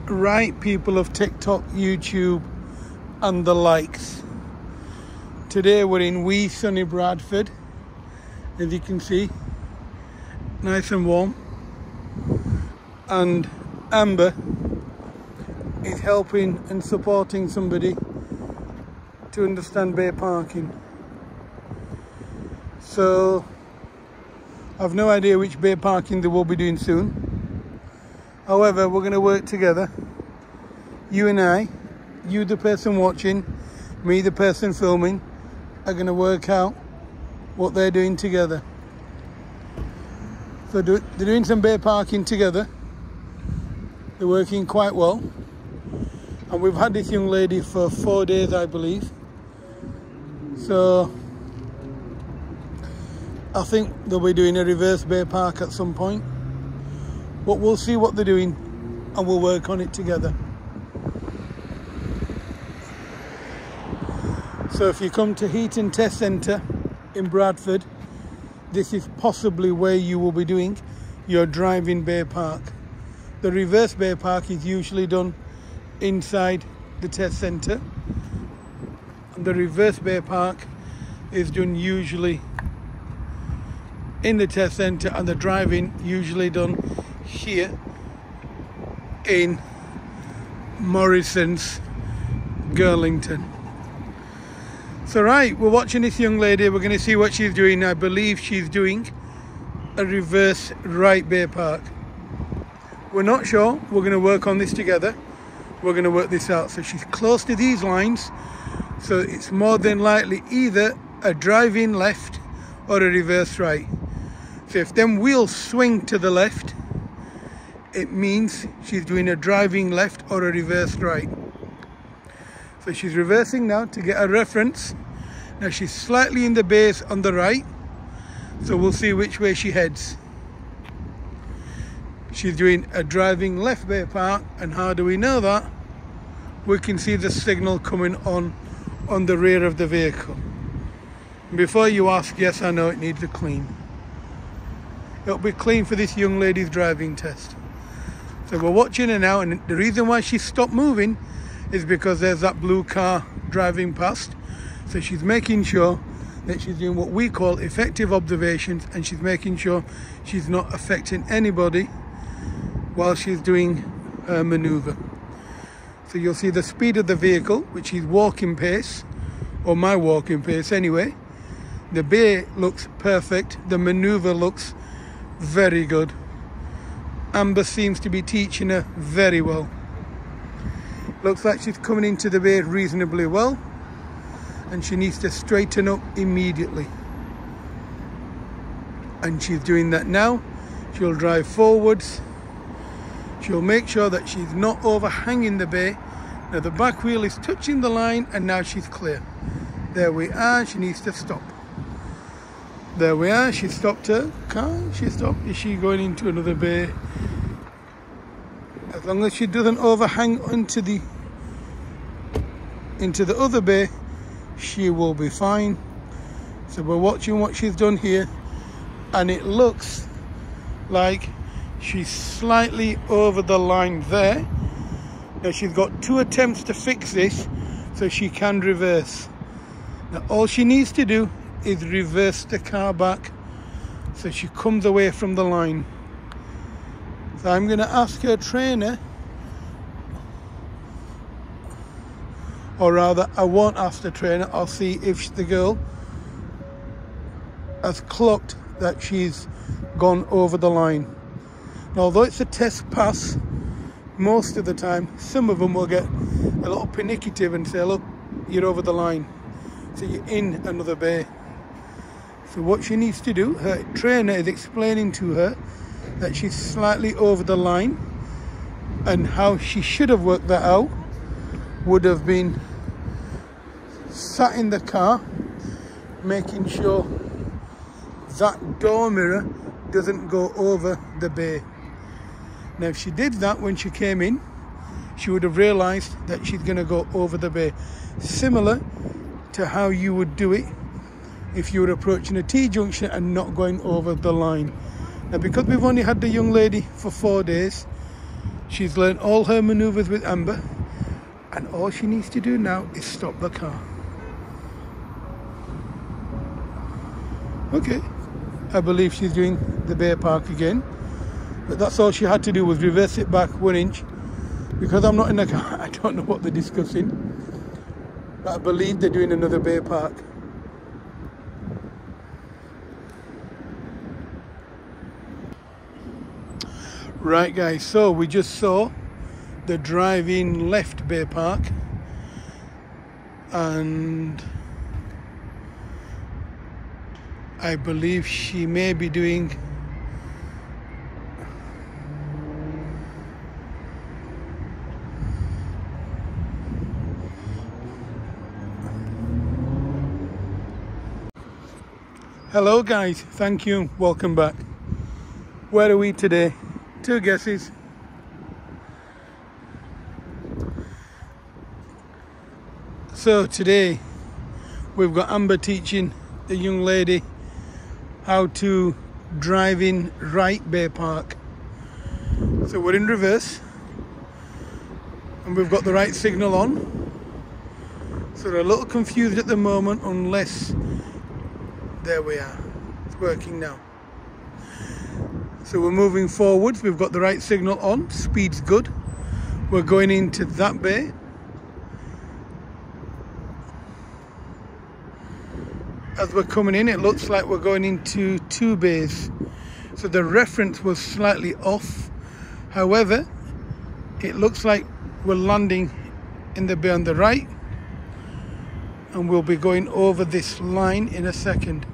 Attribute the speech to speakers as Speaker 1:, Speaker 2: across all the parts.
Speaker 1: Right, people of TikTok, YouTube and the likes. Today we're in wee sunny Bradford, as you can see, nice and warm, and Amber is helping and supporting somebody to understand bay parking. So I've no idea which bay parking they will be doing soon. However, we're going to work together. You and I, you the person watching, me the person filming, are going to work out what they're doing together. So they're doing some bay parking together. They're working quite well. And we've had this young lady for 4 days, I believe. So I think they'll be doing a reverse bay park at some point. But we'll see what they're doing and we'll work on it together. So if you come to Heaton Test Centre in Bradford, this is possibly where you will be doing your driving bay park. The reverse bay park is usually done inside the test centre, and the reverse bay park is done usually in the test centre, and the driving usually done here in Morrison's, Girlington. So right, we're watching this young lady. We're going to see what she's doing. I believe she's doing a reverse right bay park. We're not sure. We're going to work on this together. We're going to work this out. So she's close to these lines, so it's more than likely either a driving left or a reverse right. So if them wheels swing to the left, it means she's doing a driving left or a reverse right. So she's reversing now to get a reference. Now she's slightly in the base on the right, so we'll see which way she heads. She's doing a driving left bay park, and how do we know that? We can see the signal coming on the rear of the vehicle. Before you ask, yes, I know it needs a clean. It'll be clean for this young lady's driving test. So we're watching her now, and the reason why she stopped moving is because there's that blue car driving past. So she's making sure that she's doing what we call effective observations, and she's making sure she's not affecting anybody while she's doing her manoeuvre. So you'll see the speed of the vehicle, which is walking pace, or my walking pace anyway. The bay looks perfect. The manoeuvre looks very good. Amber seems to be teaching her very well. Looks like she's coming into the bay reasonably well, and she needs to straighten up immediately. And she's doing that now. She'll drive forwards. She'll make sure that she's not overhanging the bay. Now the back wheel is touching the line, and now she's clear. There we are. She needs to stop. There we are. She stopped her car. She stopped. Is she going into another bay? As long as she doesn't overhang into the other bay, she will be fine. So we're watching what she's done here, and it looks like she's slightly over the line there. Now she's got 2 attempts to fix this, so she can reverse. Now all she needs to do is reverse the car back so she comes away from the line. So I'm going to ask her trainer, or rather I won't ask the trainer. I'll see if the girl has clocked that she's gone over the line. Now, although it's a test pass, most of the time some of them will get a little pernicative and say, look, you're over the line, so you're in another bay. So what she needs to do, her trainer is explaining to her that she's slightly over the line, and how she should have worked that out would have been sat in the car, making sure that door mirror doesn't go over the bay. Now if she did that when she came in, she would have realized that she's going to go over the bay, similar to how you would do it if you were approaching a T-junction and not going over the line. Now because we've only had the young lady for 4 days, She's learned all her maneuvers with Amber, and all she needs to do now is stop the car. Okay, I believe she's doing the bay park again, but that's all she had to do was reverse it back 1 inch. Because I'm not in the car, I don't know what they're discussing, but I believe they're doing another bay park. Right guys, so we just saw the drive-in left bay park, and I believe she may be doing Hello guys, thank you, welcome back. Where are we today? 2 guesses. So today we've got Amber teaching the young lady how to drive in right bay park. So we're in reverse and we've got the right signal on. So they're a little confused at the moment, unless there we are, it's working now. So we're moving forwards, we've got the right signal on, speed's good. We're going into that bay. As we're coming in, it looks like we're going into 2 bays. So the reference was slightly off. However, it looks like we're landing in the bay on the right, and we'll be going over this line in a second.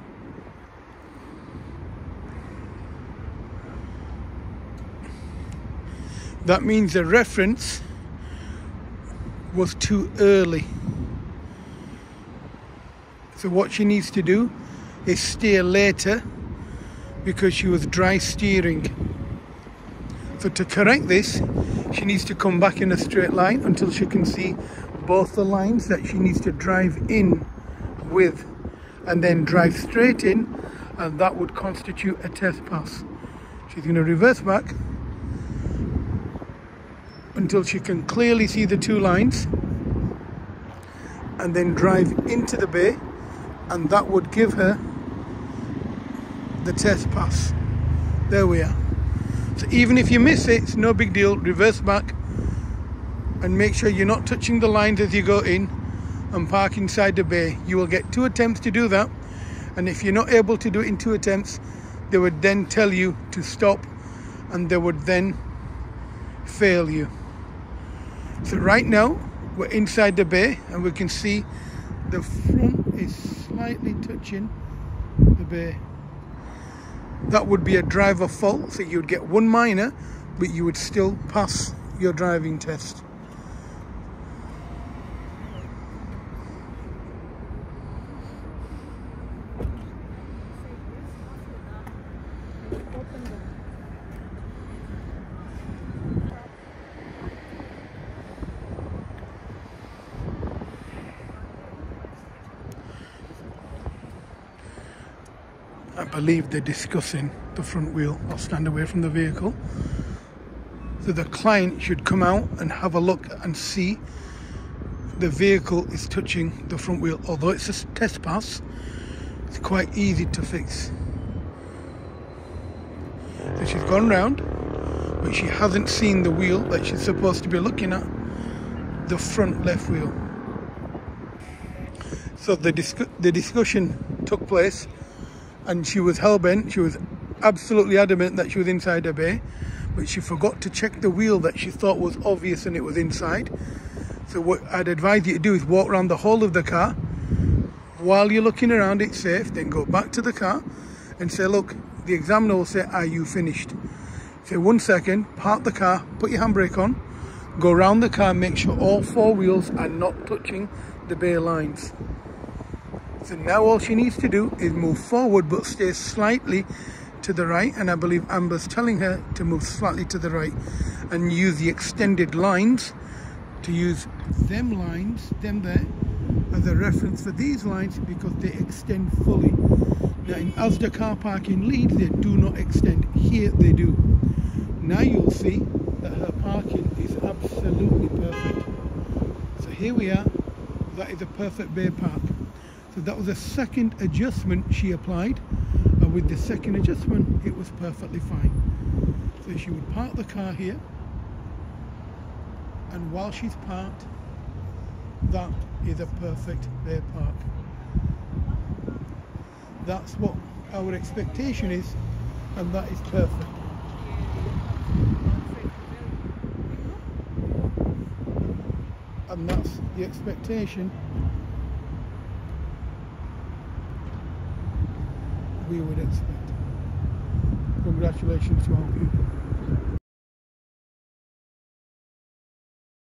Speaker 1: That means the reference was too early. So what she needs to do is steer later, because she was dry steering. So to correct this, she needs to come back in a straight line until she can see both the lines that she needs to drive in with, and then drive straight in, and that would constitute a test pass. She's going to reverse back until she can clearly see the 2 lines, and then drive into the bay, and that would give her the test pass. There we are. So even if you miss it, it's no big deal. Reverse back and make sure you're not touching the lines as you go in, and park inside the bay. You will get 2 attempts to do that, and if you're not able to do it in 2 attempts, they would then tell you to stop, and they would then fail you. So right now we're inside the bay, and we can see the front is slightly touching the bay. That would be a driver fault, so you'd get 1 minor, but you would still pass your driving test. I believe they're discussing the front wheel. I'll stand away from the vehicle. So the client should come out and have a look and see the vehicle is touching the front wheel. Although it's a test pass, it's quite easy to fix. So she's gone round, but she hasn't seen the wheel that she's supposed to be looking at, the front left wheel. So the discussion took place, and she was hell-bent. She was absolutely adamant that she was inside the bay, but she forgot to check the wheel that she thought was obvious, and it was inside. So what I'd advise you to do is walk around the whole of the car. While you're looking around, it's safe. Then go back to the car and say, look, the examiner will say, are you finished? Say 1 second, park the car, put your handbrake on, go around the car, make sure all 4 wheels are not touching the bay lines. So now all she needs to do is move forward, but stay slightly to the right, and I believe Amber's telling her to move slightly to the right and use the extended lines, to use them lines, them there, as a reference for these lines, because they extend fully. Now in Asda car park in Leeds, they do not extend. Here they do. Now you'll see that her parking is absolutely perfect. So here we are, that is a perfect bay park. So that was a second adjustment she applied, and with the second adjustment it was perfectly fine. So she would park the car here, and while she's parked, that is a perfect bay park. That's what our expectation is, and that is perfect. And that's the expectation we would expect. Congratulations to all people.